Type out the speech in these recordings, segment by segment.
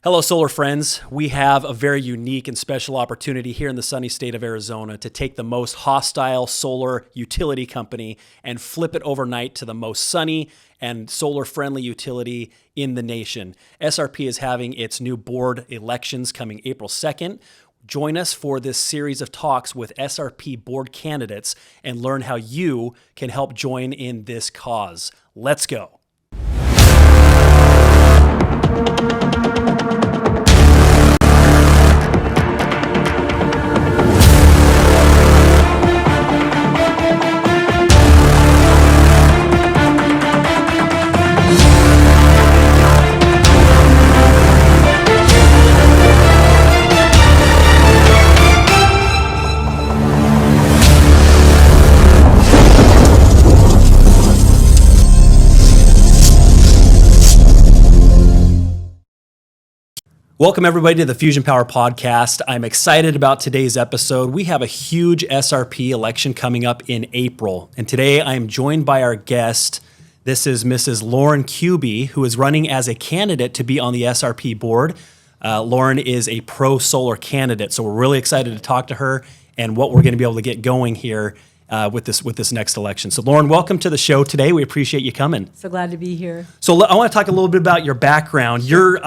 Hello, solar friends. We have a very unique and special opportunity here in the sunny state of Arizona to take the most hostile solar utility company and flip it overnight to the most sunny and solar-friendly utility in the nation. SRP is having its new board elections coming April 2nd. Join us for this series of talks with SRP board candidates and learn how you can help join in this cause. Let's go. Welcome everybody to the Fusion Power Podcast. I'm excited about today's episode. We have a huge SRP election coming up in April. And today I am joined by our guest. This is Mrs. Lauren Kuby, who is running as a candidate to be on the SRP board. Lauren is a pro-solar candidate, so we're really excited to talk to her and what we're going to be able to get going here with this next election. So Lauren, welcome to the show today. We appreciate you coming. So glad to be here. So I want to talk a little bit about your background. You're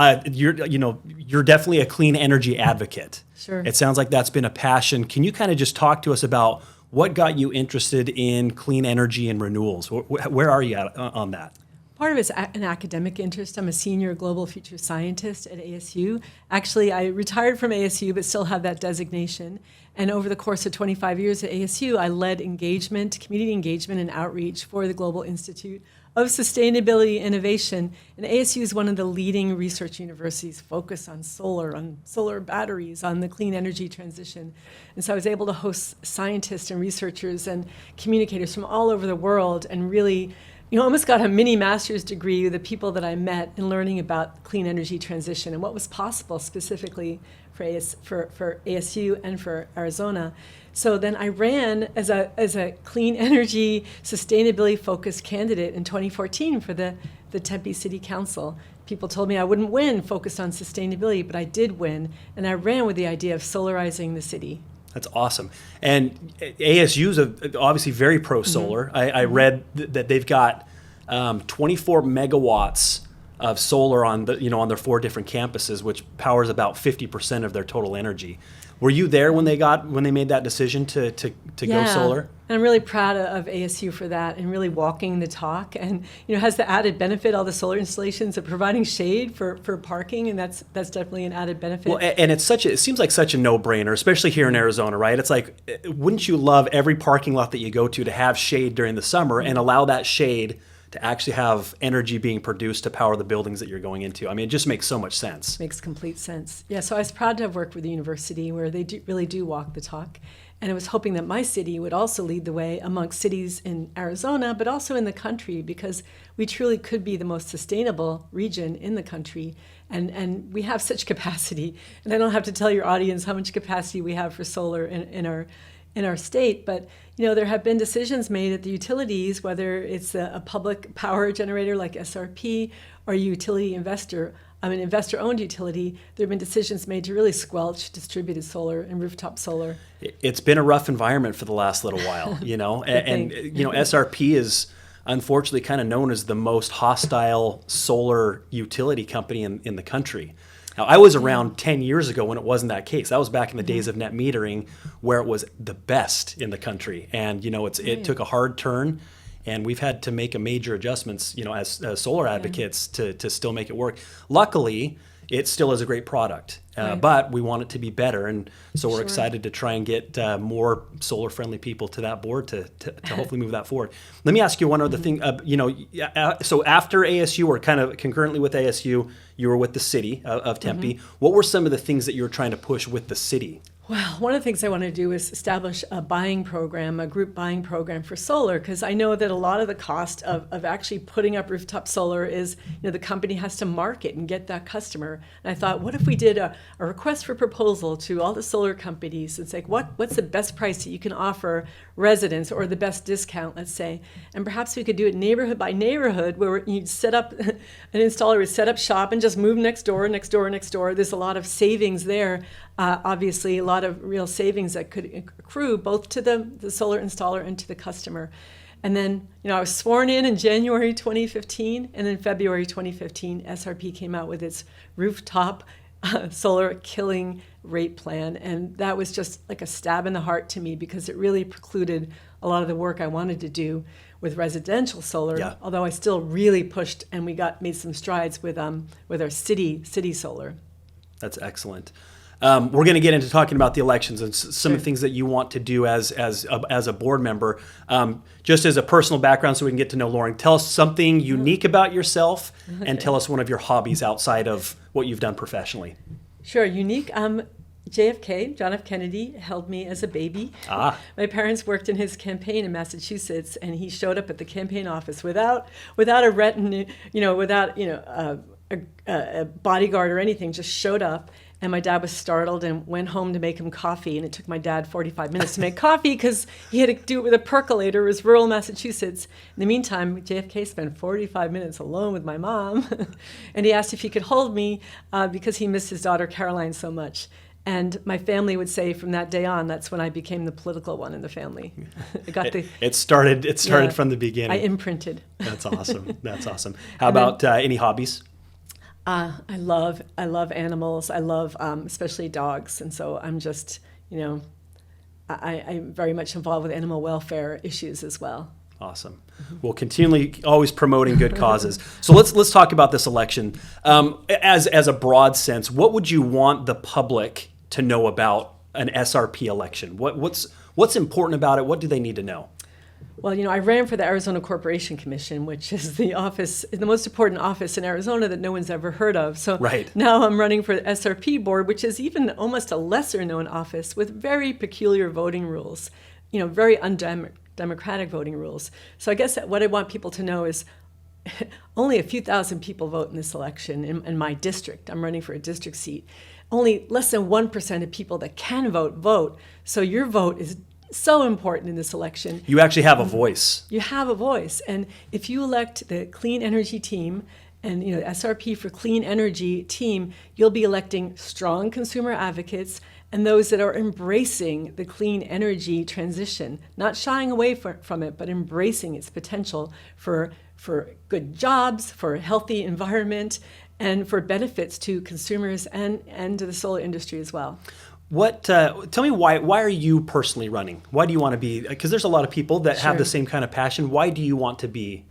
definitely a clean energy advocate. Sure. It sounds like that's been a passion. Can you kind of just talk to us about what got you interested in clean energy and renewals? Where are you at on that? Part of it's an academic interest. I'm a senior global future scientist at ASU. Actually, I retired from ASU, but still have that designation. And over the course of 25 years at ASU, I led community engagement and outreach for the Global Institute of Sustainability Innovation. And ASU is one of the leading research universities focused on solar batteries, on the clean energy transition. And so I was able to host scientists and researchers and communicators from all over the world and really almost got a mini master's degree with the people that I met in learning about clean energy transition and what was possible specifically for ASU and for Arizona. So then I ran as a clean energy sustainability focused candidate in 2014 for the Tempe City Council. People told me I wouldn't win focused on sustainability, but I did win, and I ran with the idea of solarizing the city. That's awesome. And ASU is obviously very pro-solar. Mm-hmm. I read that they've got 24 megawatts of solar on their 4 different campuses, which powers about 50% of their total energy. Were you there when they made that decision to go solar? I'm really proud of ASU for that and really walking the talk. And has the added benefit, all the solar installations, of providing shade for parking, and that's definitely an added benefit. Well, and it seems like such a no-brainer, especially here in Arizona, right? It's like, wouldn't you love every parking lot that you go to have shade during the summer and allow that shade to actually have energy being produced to power the buildings that you're going into? I mean, it just makes so much sense. Makes complete sense. Yeah, so I was proud to have worked with the university where they really do walk the talk. And I was hoping that my city would also lead the way amongst cities in Arizona, but also in the country, because we truly could be the most sustainable region in the country. And we have such capacity. And I don't have to tell your audience how much capacity we have for solar in our state, but there have been decisions made at the utilities, whether it's a public power generator like SRP or a utility investor-owned utility. There have been decisions made to really squelch distributed solar and rooftop solar. It's been a rough environment for the last little while, and SRP is unfortunately kind of known as the most hostile solar utility company in the country. Now, I was around 10 years ago when it wasn't that case. That was back in the days of net metering, where it was the best in the country. And, it took a hard turn, and we've had to make a major adjustments, as solar advocates to still make it work. Luckily, it still is a great product, but we want it to be better. And so we're excited to try and get more solar-friendly people to that board to hopefully move that forward. Let me ask you one other thing. So after ASU, or kind of concurrently with ASU, you were with the city of Tempe. What were some of the things that you were trying to push with the city? Well, one of the things I want to do is establish a buying program, a group buying program for solar, because I know that a lot of the cost of actually putting up rooftop solar is, the company has to market and get that customer. And I thought, what if we did a request for proposal to all the solar companies and say, what's the best price that you can offer residents, or the best discount, let's say, and perhaps we could do it neighborhood by neighborhood, where you'd set up, an installer would set up shop and just move next door. There's a lot of savings there. Obviously, a lot of real savings that could accrue both to the solar installer and to the customer. And then, I was sworn in January 2015, and in February 2015, SRP came out with its rooftop solar killing rate plan. And that was just like a stab in the heart to me, because it really precluded a lot of the work I wanted to do with residential solar, although I still really pushed, and we made some strides with our city solar. That's excellent. We're going to get into talking about the elections and some of the things that you want to do as a board member. Just as a personal background, so we can get to know Lauren, tell us something unique about yourself, and tell us one of your hobbies outside of what you've done professionally. Sure, unique. JFK, John F. Kennedy, held me as a baby. My parents worked in his campaign in Massachusetts, and he showed up at the campaign office without a retinue, without a bodyguard or anything. Just showed up. And my dad was startled and went home to make him coffee. And it took my dad 45 minutes to make coffee, because he had to do it with a percolator. It was rural Massachusetts. In the meantime, JFK spent 45 minutes alone with my mom. And he asked if he could hold me because he missed his daughter Caroline so much. And my family would say from that day on, that's when I became the political one in the family. It started from the beginning. I imprinted. That's awesome. That's awome. How about any hobbies? I love animals. I love especially dogs, and so I'm just I'm very much involved with animal welfare issues as well. Awesome. Well, continually always promoting good causes. So let's talk about this election. As a broad sense, what would you want the public to know about an SRP election? What's important about it? What do they need to know? Well, I ran for the Arizona Corporation Commission, which is the most important office in Arizona that no one's ever heard of. So now I'm running for the SRP board, which is even almost a lesser known office with very peculiar voting rules, very undemocratic voting rules. So I guess what I want people to know is only a few thousand people vote in this election in my district. I'm running for a district seat. Only less than 1% of people that can vote. So your vote is so important in this election. You actually have a voice. You have a voice. And if you elect the clean energy team and the SRP for clean energy team, you'll be electing strong consumer advocates and those that are embracing the clean energy transition, not shying away from it, but embracing its potential for good jobs, for a healthy environment, and for benefits to consumers and to the solar industry as well. Tell me why are you personally running? Why do you want to be, because there's a lot of people that have the same kind of passion. Why do you want to be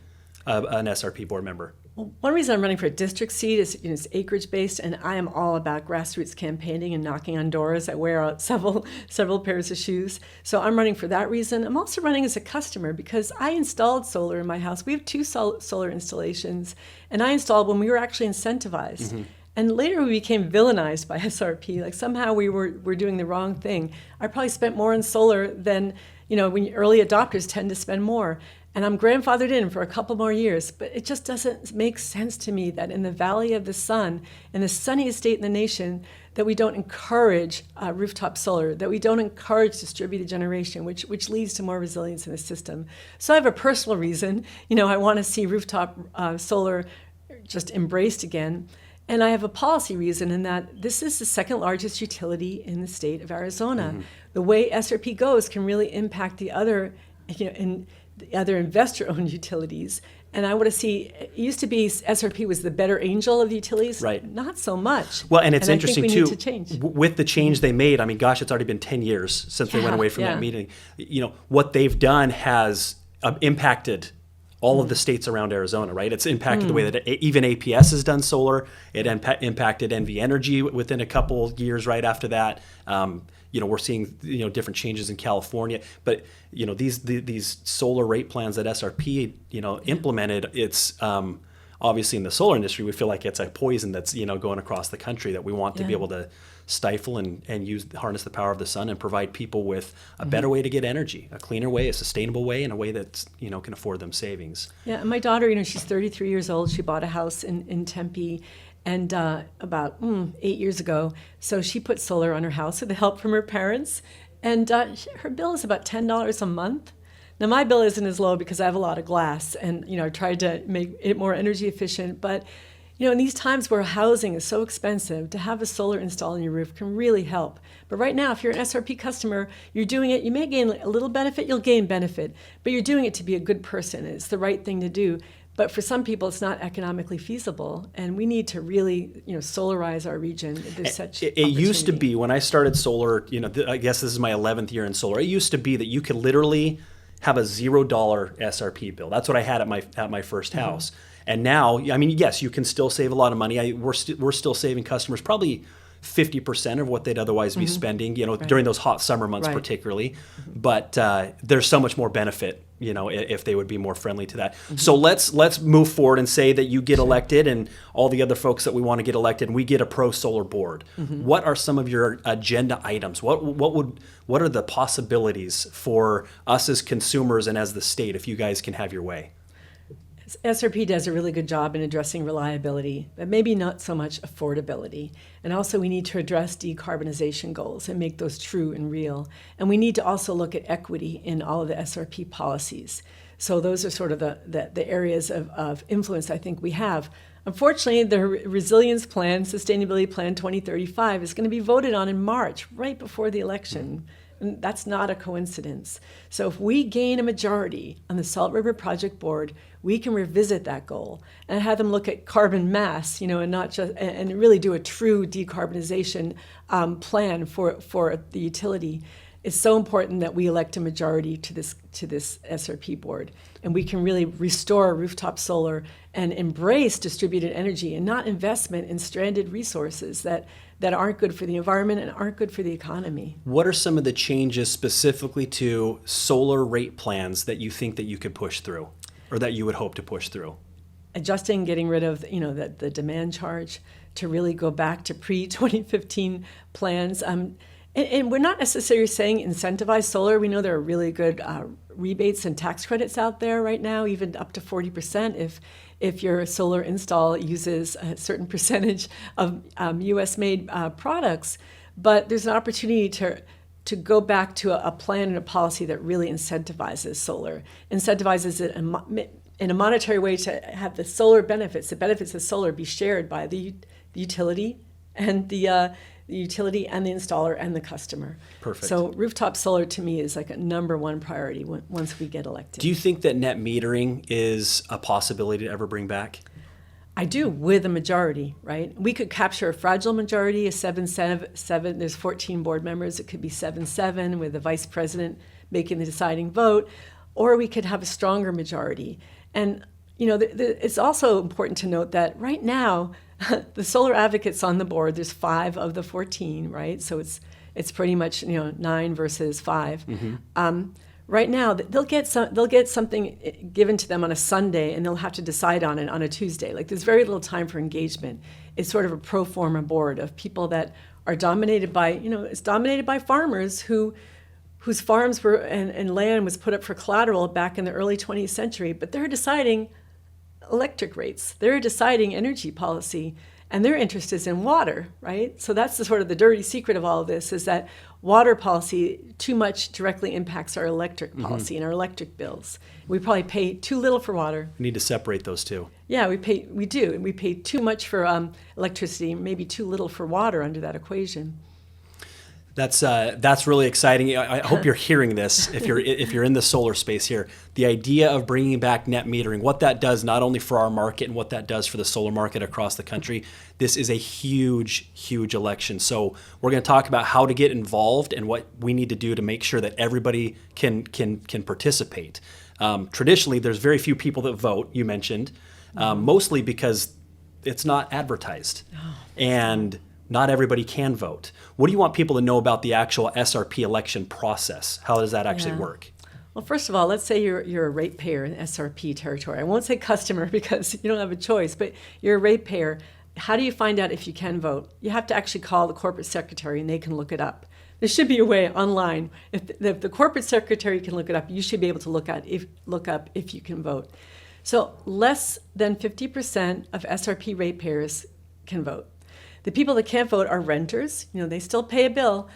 an SRP board member? Well, one reason I'm running for a district seat is it's acreage-based, and I am all about grassroots campaigning and knocking on doors. I wear out several pairs of shoes. So I'm running for that reason. I'm also running as a customer because I installed solar in my house. We have 2 solar installations, and I installed when we were actually incentivized. Mm-hmm. And later we became villainized by SRP. Like somehow we were doing the wrong thing. I probably spent more on solar than, when early adopters tend to spend more. And I'm grandfathered in for a couple more years. But it just doesn't make sense to me that in the Valley of the Sun, in the sunniest state in the nation, that we don't encourage rooftop solar, that we don't encourage distributed generation, which leads to more resilience in the system. So I have a personal reason. I want to see rooftop solar just embraced again. And I have a policy reason in that this is the second largest utility in the state of Arizona. Mm-hmm. The way SRP goes can really impact the other, the other investor-owned utilities. And I want to see, it used to be SRP was the better angel of the utilities. Right. Not so much. Well, and it's interesting, I think we too, need to change. With the change they made, it's already been 10 years since they went away from that meeting. What they've done has impacted all of the states around Arizona, right? It's impacted the way that even APS has done solar. It impacted NV Energy within a couple years right after that. We're seeing different changes in California, but these solar rate plans that SRP implemented, it's obviously in the solar industry, we feel like it's a poison that's, going across the country that we want to be able to stifle and harness the power of the sun and provide people with a better way to get energy, a cleaner way, a sustainable way, and a way that's, can afford them savings. Yeah, and my daughter, she's 33 years old. She bought a house in Tempe and about 8 years ago. So she put solar on her house with the help from her parents. And her bill is about $10 a month. Now, my bill isn't as low because I have a lot of glass and, I tried to make it more energy efficient. But, in these times where housing is so expensive, to have a solar installed on your roof can really help. But right now, if you're an SRP customer, you're doing it, you may gain a little benefit, you'll gain benefit, but you're doing it to be a good person. It's the right thing to do. But for some people, it's not economically feasible, and we need to really, solarize our region. There's such it used to be, when I started solar, I guess this is my 11th year in solar, it used to be that you could literally have a $0 SRP bill. That's what I had at my first house. And now, yes, you can still save a lot of money. We're still saving customers probably 50% of what they'd otherwise be spending, during those hot summer months particularly. But there's so much more benefit, if they would be more friendly to that. So let's move forward and say that you get elected and all the other folks that we want to get elected, and we get a pro-solar board. What are some of your agenda items? What are the possibilities for us as consumers and as the state if you guys can have your way? SRP does a really good job in addressing reliability, but maybe not so much affordability. And also we need to address decarbonization goals and make those true and real. And we need to also look at equity in all of the SRP policies. So those are sort of the areas of influence I think we have. Unfortunately, the Resilience Plan, Sustainability Plan 2035 is going to be voted on in March, right before the election. And that's not a coincidence. So if we gain a majority on the Salt River Project Board, we can revisit that goal and have them look at carbon mass, and not just and really do a true decarbonization plan for the utility. It's so important that we elect a majority to this SRP board, and we can really restore rooftop solar and embrace distributed energy and not investment in stranded resources that aren't good for the environment and aren't good for the economy. What are some of the changes specifically to solar rate plans that you think that you could push through, or that you would hope to push through? Adjusting, getting rid of the demand charge to really go back to pre-2015 plans. And we're not necessarily saying incentivize solar. We know there are really good rebates and tax credits out there right now, even up to 40% if your solar install uses a certain percentage of U.S.-made products. But there's an opportunity to go back to a plan and a policy that really incentivizes solar, incentivizes it in a monetary way to have the solar benefits, the benefits of solar be shared by the utility and the utility and the installer and the customer. Perfect. So rooftop solar to me is like a number one priority once we get elected. Do you think that net metering is a possibility to ever bring back? I do, with a majority, right? We could capture a fragile majority, a 7-7. There's 14 board members. It could be 7-7 with the vice president making the deciding vote, or we could have a stronger majority. And it's also important to note that right now, the solar advocates on the board, there's 5 of the 14, right? So it's pretty much 9 versus 5. Right now, they'll get something given to them on a Sunday, and they'll have to decide on it on a Tuesday. Like, there's very little time for engagement. It's sort of a pro forma board of people that are dominated by it's dominated by farmers whose farms were and land was put up for collateral back in the early 20th century, but they're deciding electric rates. They're deciding energy policy, and their interest is in water, right? So that's the sort of the dirty secret of all of this, is that water policy too much directly impacts our electric policy and our electric bills. We probably pay too little for water. We need to separate those two. Yeah, we do. And we pay too much for electricity, maybe too little for water under that equation. That's really exciting. I hope you're hearing this if you're in the solar space here. The idea of bringing back net metering, what that does not only for our market and what that does for the solar market across the country. This is a huge, huge election. So we're going to talk about how to get involved and what we need to do to make sure that everybody can participate. Traditionally, there's very few people that vote. You mentioned, mostly because it's not advertised, and not everybody can vote. What do you want people to know about the actual SRP election process? How does that actually work? Well, first of all, let's say you're a ratepayer in SRP territory. I won't say customer because you don't have a choice, but you're a ratepayer. How do you find out if you can vote? You have to actually call the corporate secretary and they can look it up. There should be a way online. If the corporate secretary can look it up, you should be able to look up if you can vote. So less than 50% of SRP ratepayers can vote. The people that can't vote are renters. They still pay a bill.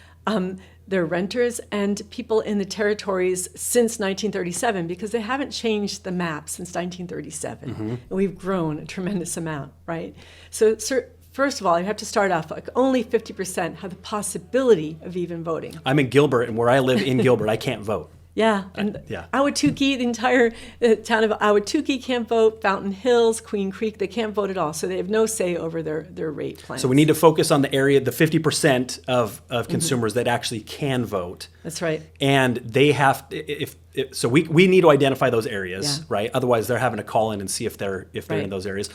They're renters and people in the territories since 1937 because they haven't changed the map since 1937. And we've grown a tremendous amount, right? So first of all, you have to start off like only 50% have the possibility of even voting. I'm in Gilbert, and where I live in Gilbert, I can't vote. Yeah, and yeah. Ahwatukee, the entire town of Ahwatukee can't vote. Fountain Hills, Queen Creek, they can't vote at all. So they have no say over their rate plans. So we need to focus on the area, the 50% of consumers that actually can vote. That's right. And they have, so we need to identify those areas, Yeah. right? Otherwise, they're having to call in and see if they're Right. in those areas.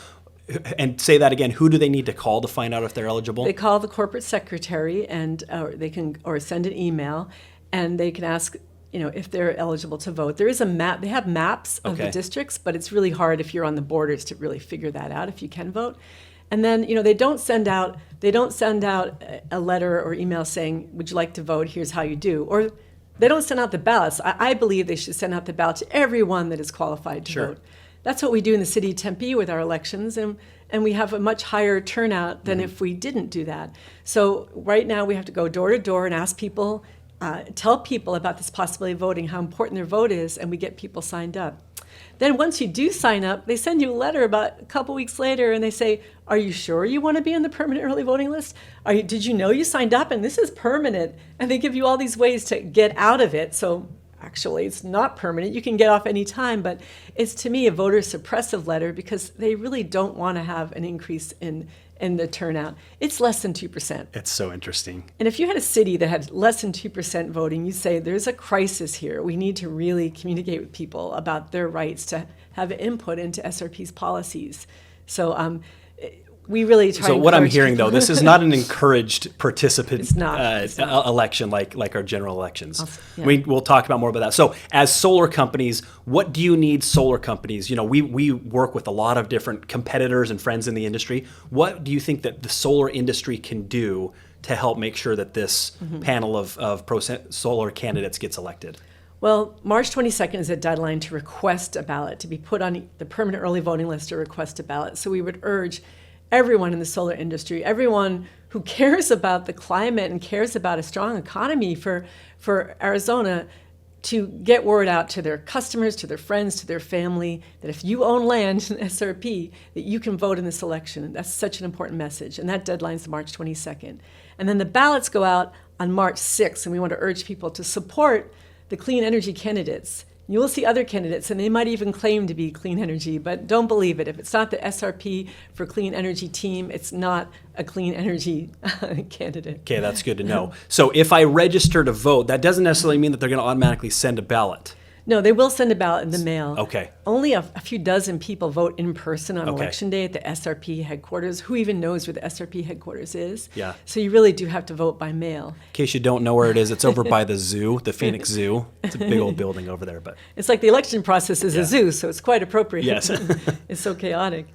And say that again. Who do they need to call to find out if they're eligible? They call the corporate secretary, and or send an email, and they can ask, if they're eligible to vote. There is a map. They have maps of the districts, but it's really hard if you're on the borders to really figure that out if you can vote. And then, they don't send out a letter or email saying, "Would you like to vote? Here's how you do." Or they don't send out the ballots. I believe they should send out the ballot to everyone that is qualified to vote. That's what we do in the city of Tempe with our elections, and we have a much higher turnout than if we didn't do that. So right now we have to go door to door and ask people, tell people about this possibility of voting, how important their vote is, and we get people signed up. Then once you do sign up, they send you a letter about a couple weeks later, and they say, "Are you sure you want to be on the permanent early voting list? Did you know you signed up? And this is permanent." And they give you all these ways to get out of it. So actually, it's not permanent. You can get off any time, but it's, to me, a voter suppressive letter because they really don't want to have an increase in the turnout. It's less than 2%. It's so interesting. And if you had a city that had less than 2% voting, you'd say there's a crisis here. We need to really communicate with people about their rights to have input into SRP's policies. So we really try. So what I'm hearing, though, this is not an encouraged participant It's not. Election like our general elections. Yeah. We'll talk about more about that. So as solar companies, what do you need solar companies? We work with a lot of different competitors and friends in the industry. What do you think that the solar industry can do to help make sure that this panel of pro-solar candidates gets elected? Well, March 22nd is a deadline to request a ballot, to be put on the permanent early voting list to request a ballot. So we would urge everyone in the solar industry, everyone who cares about the climate and cares about a strong economy for Arizona, to get word out to their customers, to their friends, to their family, that if you own land in SRP, that you can vote in this election. And that's such an important message. And that deadline's March 22nd. And then the ballots go out on March 6th, and we want to urge people to support the clean energy candidates. You will see other candidates, and they might even claim to be clean energy, but don't believe it. If it's not the SRP for Clean Energy team, it's not a clean energy candidate. Okay, that's good to know. So if I register to vote, that doesn't necessarily mean that they're going to automatically send a ballot. No, they will send a ballot in the mail. Okay. Only a few dozen people vote in person on Okay. Election Day at the SRP headquarters. Who even knows where the SRP headquarters is? Yeah. So you really do have to vote by mail. In case you don't know where it is, it's over by the zoo, the Phoenix Zoo. It's a big old building over there. But It's like the election process is a zoo, so it's quite appropriate. Yes. It's so chaotic.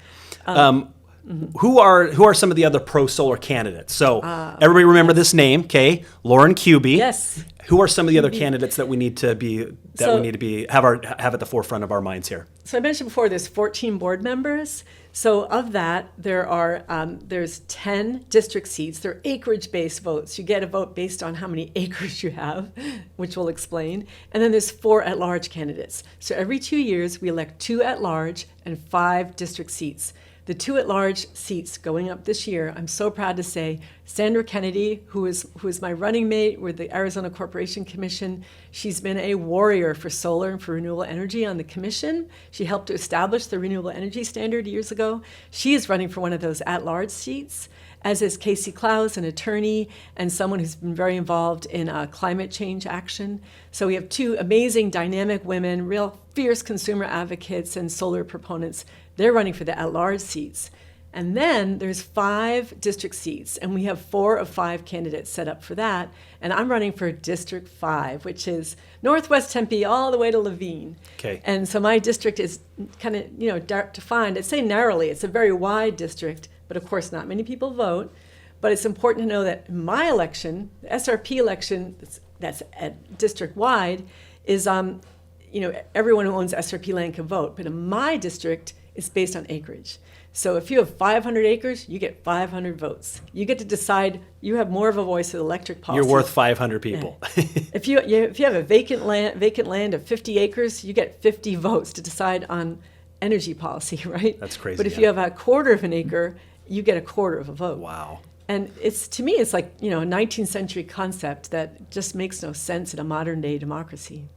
who are some of the other pro-solar candidates? So everybody remember this name, okay? Lauren Kuby. Yes. Who are some of the other candidates that we need to have at the forefront of our minds here? So I mentioned before there's 14 board members. So of that, there's 10 district seats. They're acreage-based votes. You get a vote based on how many acres you have, which we'll explain. And then there's 4 at-large candidates. So every 2 years, we elect 2 at-large and 5 district seats. The 2 at-large seats going up this year, I'm so proud to say, Sandra Kennedy, who is my running mate with the Arizona Corporation Commission. She's been a warrior for solar and for renewable energy on the commission. She helped to establish the renewable energy standard years ago. She is running for one of those at-large seats, as is Casey Klaus, an attorney and someone who's been very involved in climate change action. So we have 2 amazing, dynamic women, real fierce consumer advocates and solar proponents. They're running for the at-large seats. And then there's 5 district seats, and we have 4 of 5 candidates set up for that. And I'm running for District 5, which is Northwest Tempe all the way to Levine. Okay. And so my district is kind of, dark defined. I'd say narrowly. It's a very wide district, but of course not many people vote. But it's important to know that my election, the SRP election, that's at district-wide, is, everyone who owns SRP land can vote. But in my district, it's based on acreage. So if you have 500 acres, you get 500 votes. You get to decide. You have more of a voice with electric policy. You're worth 500 people. Yeah. If you have a vacant land of 50 acres, you get 50 votes to decide on energy policy, right? That's crazy. But if you have a quarter of an acre, you get a quarter of a vote. Wow. And to me, it's like, a 19th century concept that just makes no sense in a modern day democracy.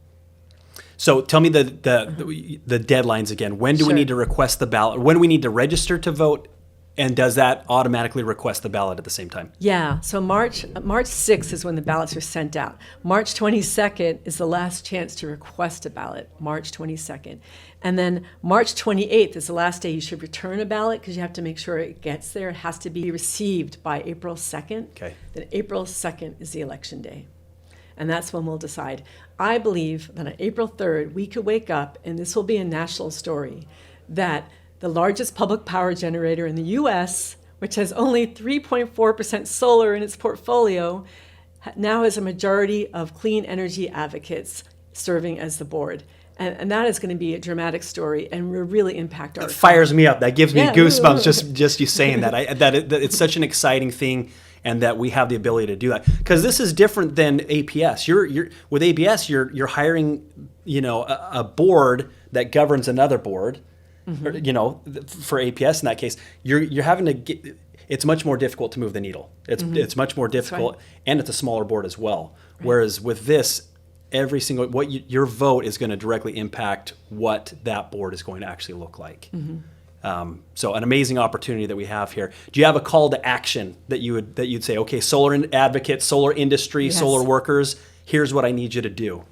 So tell me the deadlines again. When do we Sure. need to request the ballot? When do we need to register to vote? And does that automatically request the ballot at the same time? Yeah, so March 6th is when the ballots are sent out. March 22nd is the last chance to request a ballot, March 22nd. And then March 28th is the last day you should return a ballot because you have to make sure it gets there. It has to be received by April 2nd. Okay. Then April 2nd is the election day. And that's when we'll decide. I believe that on April 3rd, we could wake up, and this will be a national story, that the largest public power generator in the U.S., which has only 3.4% solar in its portfolio, now has a majority of clean energy advocates serving as the board. And that is going to be a dramatic story and will really impact our That fires me up. That gives me goosebumps just you saying that. That it's such an exciting thing, and that we have the ability to do that. Because this is different than APS. You're with ABS, you're hiring, a board that governs another board. Mm-hmm. Or, for APS in that case, you're having to get. It's much more difficult to move the needle. It's much more difficult, right. And it's a smaller board as well. Right. Whereas with this, every single your vote is going to directly impact what that board is going to actually look like. Mm-hmm. So an amazing opportunity that we have here. Do you have a call to action that you'd say, okay, solar advocates, solar industry, Yes. solar workers, here's what I need you to do?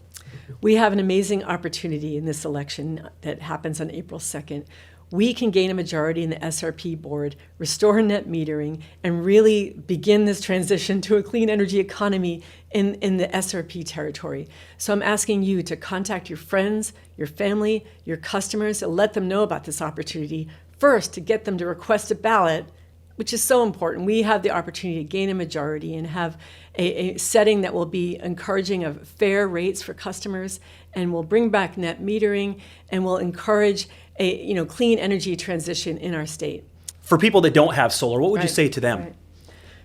We have an amazing opportunity in this election that happens on April 2nd. We can gain a majority in the SRP board, restore net metering, and really begin this transition to a clean energy economy in the SRP territory. So I'm asking you to contact your friends, your family, your customers, and let them know about this opportunity. First, to get them to request a ballot, which is so important. We have the opportunity to gain a majority and have a setting that will be encouraging of fair rates for customers, and will bring back net metering, and will encourage a clean energy transition in our state. For people that don't have solar, what would you Right, say to them? right.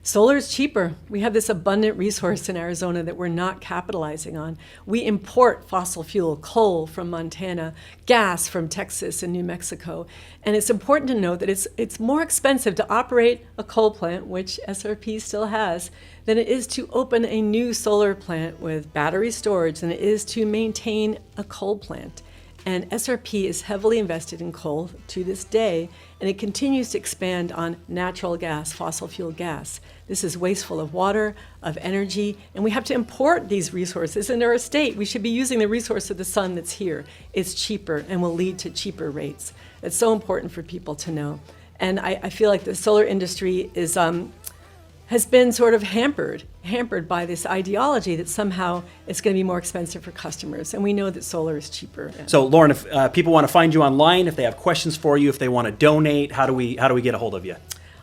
Solar is cheaper. We have this abundant resource in Arizona that we're not capitalizing on. We import fossil fuel, coal from Montana, gas from Texas and New Mexico. And it's important to note that it's more expensive to operate a coal plant, which SRP still has, than it is to open a new solar plant with battery storage than it is to maintain a coal plant. And SRP is heavily invested in coal to this day, and it continues to expand on natural gas, fossil fuel gas. This is wasteful of water, of energy, and we have to import these resources into our state. We should be using the resource of the sun that's here. It's cheaper and will lead to cheaper rates. It's so important for people to know. And I feel like the solar industry has been sort of hampered by this ideology that somehow it's going to be more expensive for customers. And we know that solar is cheaper. So Lauren, if people want to find you online, if they have questions for you, if they want to donate, how do we get a hold of you?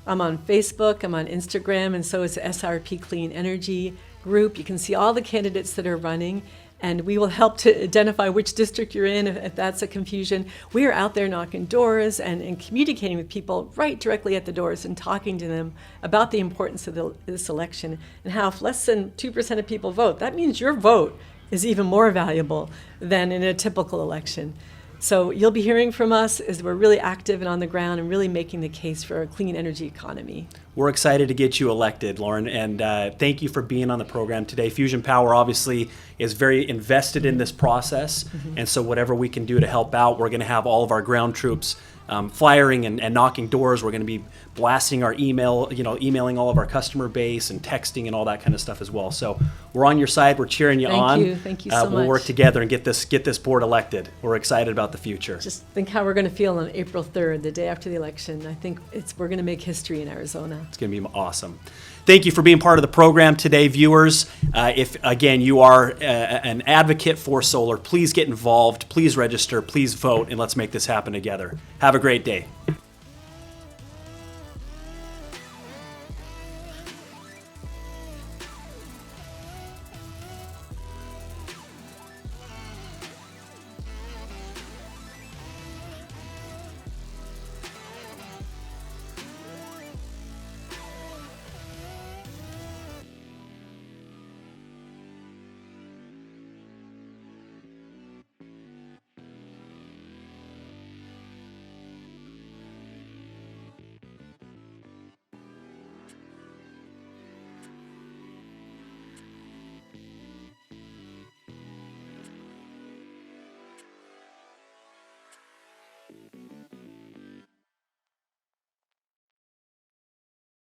I'm on Facebook, I'm on Instagram, and so is the SRP Clean Energy group. You can see all the candidates that are running, and we will help to identify which district you're in if that's a confusion. We are out there knocking doors and communicating with people right directly at the doors and talking to them about the importance of this election and how if less than 2% of people vote, that means your vote is even more valuable than in a typical election. So you'll be hearing from us as we're really active and on the ground and really making the case for a clean energy economy. We're excited to get you elected, Lauren, and thank you for being on the program today. Fusion Power obviously is very invested in this process, and so whatever we can do to help out, we're going to have all of our ground troops flyering and knocking doors. We're going to be blasting our email, emailing all of our customer base and texting and all that kind of stuff as well. So we're on your side. We're cheering you on. Thank you so much. We'll work together and get this board elected. We're excited about the future. Just think how we're going to feel on April 3rd, the day after the election. I think we're going to make history in Arizona. It's going to be awesome. Thank you for being part of the program today, viewers. If, again, you are an advocate for solar, please get involved, please register, please vote, and let's make this happen together. Have a great day.